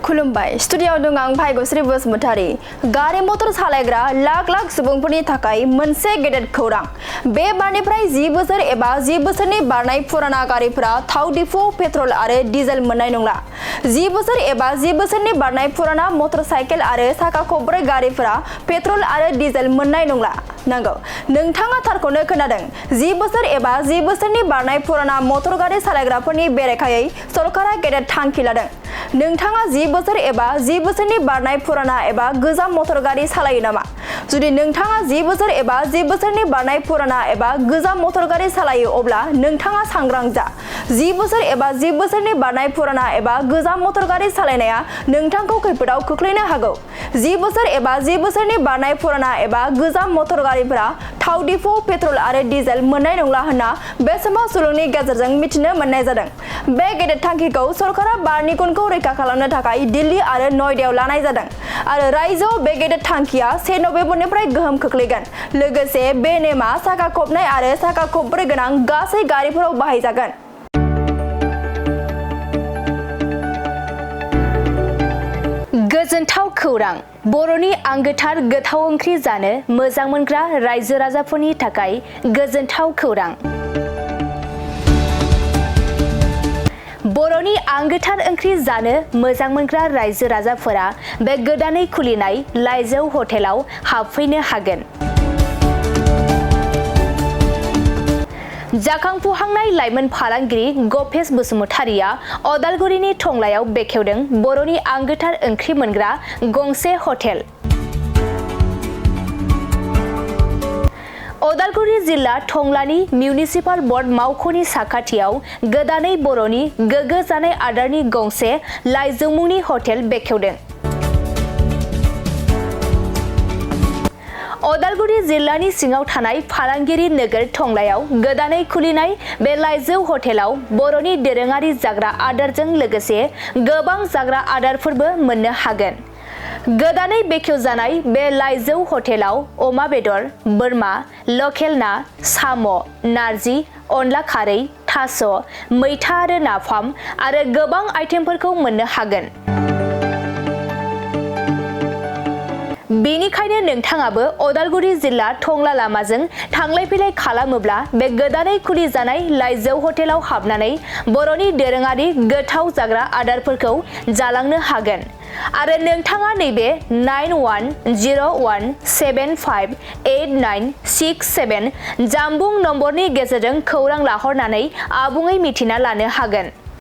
खुलुमबाय स्टुडियोआव दं आं भाग्यश्री बसुमतारी गारि मटर सालायग्रा लाख लाख सुबुंफोरनि थाखाय मोनसे गेदेर खौरां बे बारनिफ्राय 10 बोसोर एबा 10 बोसोरनि बारनाय पुराना गारिफोरा थाव डिपो पेट्रल आरो डिजेल मोननाय नंला 10 बोसोर एबा 10 बोसोरनि बारनाय पुराना मटर साइकेल आरो साखा खब्रै गारिफोरा पेट्रल आरो डिजेल मोननाय नंला नंगौ नोंथाङा थारखौनो खोनादों 10 बोसोर एबा 10 बोसोरनि बारनाय पुराना मटर गारि सालायग्राफोरनि बेरेखायै सरकारा गेदेर थांखि लादों नोंथाङा 10 बोसोर एबा 10 बोसोरनि बारनाय पुराना एबा गोजाम मटर गारि सालायो नामा जुदि नोंथाङा 10 बोसोर एबा 10 बोसोरनि बारनाय पुराना एबा गोजाम मटर गारि सालायो अब्ला नोंथाङा सांग्रां जा 10 बोसोर एबा 10 बोसोरनि बारनाय पुराना एबा गोजाम मटर गारि सालायनाया नोंथांखौ खैफोदाव खोख्लैनो हागौ 10 बोसोर एबा 10 बोसोरनि बारनाय पुराना एबा गोजाम मटर गारिफोरा थाव डिपो पेट्रल आरो डिजेल मोननाय नंला होनना बे समाव सुलुंनि गेजेरजों मिथिनो मोननाय जादों बे गेदेर थांखिखौ सरकारा बारनि गुनखौ रैखा खालामनो थाखाय दिल्ली आरो नयदायाव लानाय जादों आरो रायजोआव बे गेदेर थांखिया 1 नबेम्बरनिफ्राय गोहोम खोख्लैगोन लोगोसे बे नेमा साखा खबनै आरो साखा खब्रै गोनां गासै गारिफोराव बाहायजागोन गोजोनथाव खौरां बर'नि आंगोथार गोथाव ओंख्रि जानो मोजां मोनग्रा रायजो राजाफोरनि थाखाय गोजोनथाव खौरां बर'नि आंगोथार ओंख्रि जानो मोजां मोनग्रा रायजो राजाफोरा बे गोदानै खुलिनाय लाइजौ हटेलाव हाबफैनो हागोन जाखांफुहांनाय लाइमोन फालांगिरि गपेश बसुमतारीया अदालगुरिनि टंलायाव बेखेवदों बर'नि आंगोथार ओंख्रि मोनग्रा गंसे हटेल अदालगुरि जिल्ला टंलानि मिउनिसिपाल बर्ड मावख'नि साखाथियाव गोदानै बर'नि गोग्गो जानाय आदारनि गंसे लाइजौ मुंनि हटेल बेखेवदों अदालगुरि जिल्लानि सिङाव थानाय फालांगिरि नोगोर टंलायाव गोदानै खुलिनाय बे लाइजौ हटेलाव बर'नि दोरोङारि जाग्रा आदारजों लोगोसे गोबां जाग्रा आदारफोरबो मोननो हागोन गोदानै बेखेवजानाय बे लाइजौ हटेलाव अमा बेदर बोरमा लकेल ना साम' नारजि अनला खारै थास' मैथा आरो नाफाम आरो गोबां आइटेमफोरखौ मोननो हागोन बेनिखायनो नोंथाङाबो अदालगुरि जिल्ला टंला लामाजों थांलाय फैलाय खालामोब्ला बे गोदानै खुलि जानाय लाइजौ हटेलाव हाबनानै बर'नि दोरोङारि गोथाव जाग्रा आदारफोरखौ जालांनो हागोन आरो नोंथाङा नैबे 9101758967 जानबुं नम्बरनि गेजेरजों खौरां लाहरनानै आबुङै मिथिना लानो हागोन